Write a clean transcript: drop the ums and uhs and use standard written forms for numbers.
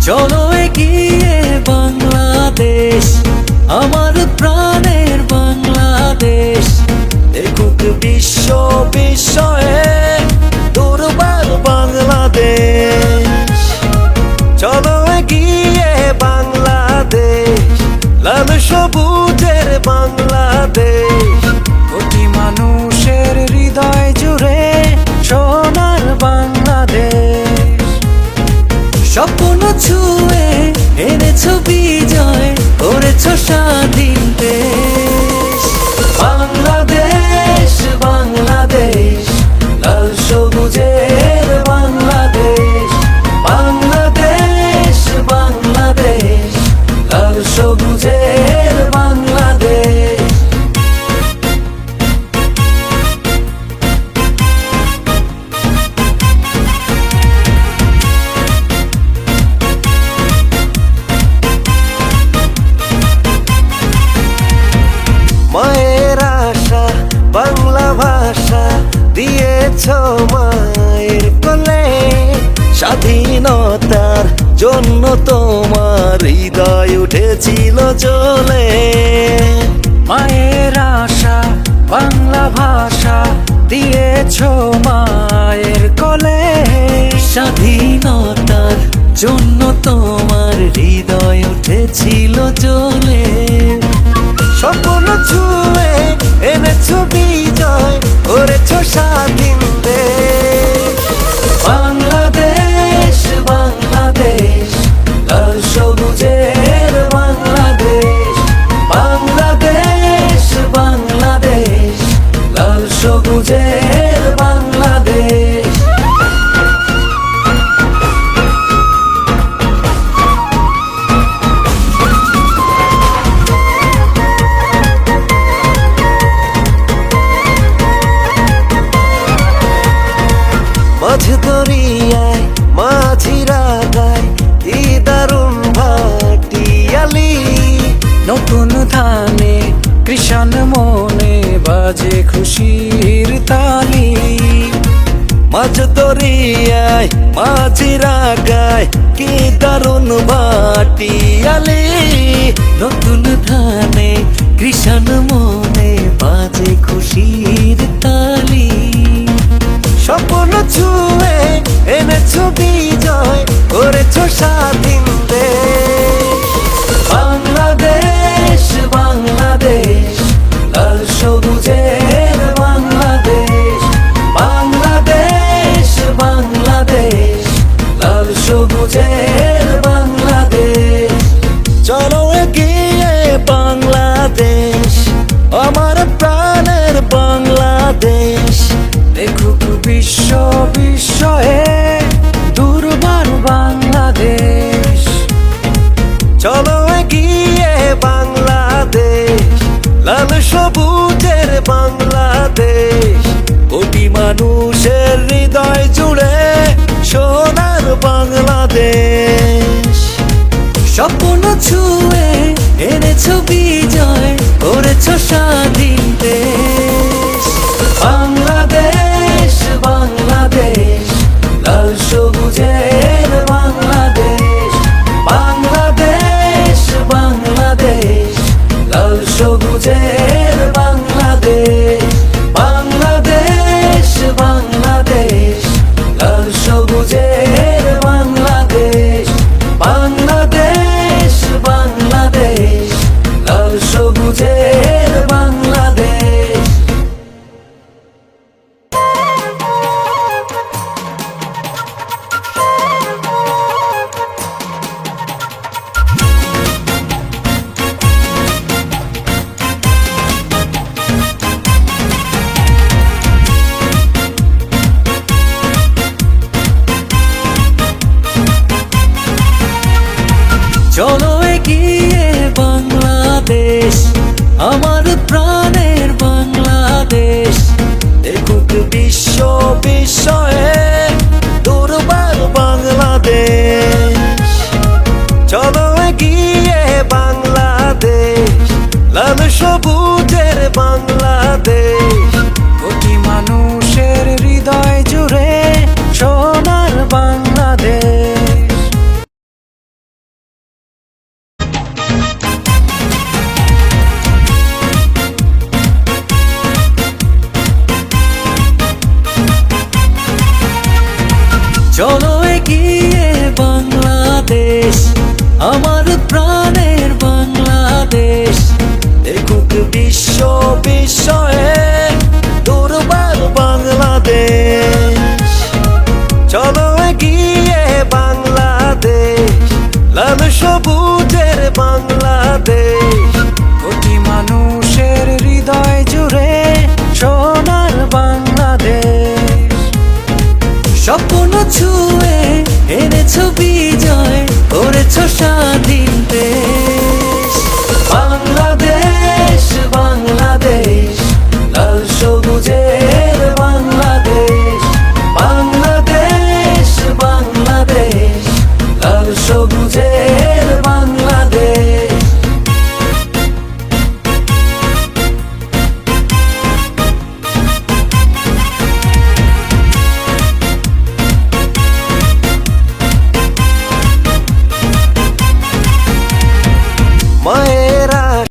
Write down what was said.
চলো এগিয়ে বাংলাদেশ, আমার প্রাণের বাংলাদেশ। দেখুক বিশ্ব বিস্ময়ে দুর্বার বাংলাদেশ। চলো এগিয়ে বাংলাদেশ, লাল সবুজের বাংলাদেশ। কোটি মানুষের হৃদয় জুড়ে সোনার বাংলাদেশ। স্বপ্ন ছুঁয়ে এনেছো বিজয়, করেছো স্বাধীন দেশ। বাংলাদেশ বাংলাদেশ, লাল সবুজের বাংলাদেশ। বাংলাদেশ বাংলাদেশ, লাল সবুজের বাংলাদেশ। মায়ের আশা বাংলা ভাষা দিয়েছ মায়ের কোলে। স্বাধীনতার জন্য তোমার হৃদয় উঠেছিল জ্বলে। মায়ের আশা বাংলা ভাষা দিয়েছ মায়ের কোলে। স্বাধীনতার জন্য তোমার হৃদয় উঠেছিল জ্বলে। স্বপ্ন ছুঁয়ে এনেছো বিজয়, করেছো স্বাধীন দেশ। বাংলাদেশ বাংলাদেশ, লাল সবুজের বাংলাদেশ। বাংলাদেশ বাংলাদেশ, লাল সবুজের বাংলাদেশ। মাঝ দরিয়ায় মাঝিরা গায় কি দারুণ ভাটিয়ালি। নতুন ধানে কৃষাণ মনে বাজে খুশির তালি। মাঝ দরিয়ায় মাঝিরা গায় কি দারুণ ভাটিয়ালি। নতুন ধানে কৃষাণ মনে বাজে খুশির তালি। স্বপ্ন ছুঁয়ে এনেছো বিজয়, করেছো স্বাধীন দেশ। বাংলাদেশ বাংলাদেশ, লাল সবুজের বাংলাদেশ। বাংলাদেশ বাংলাদেশ, লাল সবুজের বাংলাদেশ। চলো এগিয়ে বাংলাদেশ, আমার প্রাণের বাংলাদেশ। দেখুক বিশ্ব বিস্ময়ে দুর্বার বাংলাদেশ। চলো এগিয়ে বাংলাদেশ, লাল সবুজের বাংলাদেশ। কোটি মানুষের হৃদয় জুড়ে সোনার বাংলাদেশ। স্বপ্ন ছুঁয়ে এনেছো বিজয়, করেছো স্বাধীন দেশ। বাংলাদেশ বাংলাদেশ, লাল সবুজের বাংলাদেশ। বাংলাদেশ বাংলাদেশ, লাল সবুজের বাংলাদেশ। বাংলাদেশ বাংলাদেশ, লাল সবুজের বাংলাদেশ। বাংলাদেশ বাংলাদেশ, লাল সবুজের বাংলাদেশ। চলো এগিয়ে বাংলাদেশ, আমার প্রাণের বাংলাদেশ। দেখুক বিশ্ব বিস্ময়ে দুর্বার বাংলাদেশ। চলো এগিয়ে বাংলাদেশ, লাল সবুজের বাংলাদেশ। কোটি মানুষের হৃদয় জুড়ে সোনার বাংলাদেশ। চলো এগিয়ে বাংলাদেশ, আমার প্রাণের বাংলাদেশ। দেখুক বিশ্ব বিস্ময়ে দুর্বার বাংলাদেশ। চলো এগিয়ে বাংলাদেশ, লাল সবুজের বাংলাদেশ। কোটি মানুষের হৃদয় জুড়ে সোনার বাংলাদেশ। স্বপ্ন ছুঁয়ে এনেছো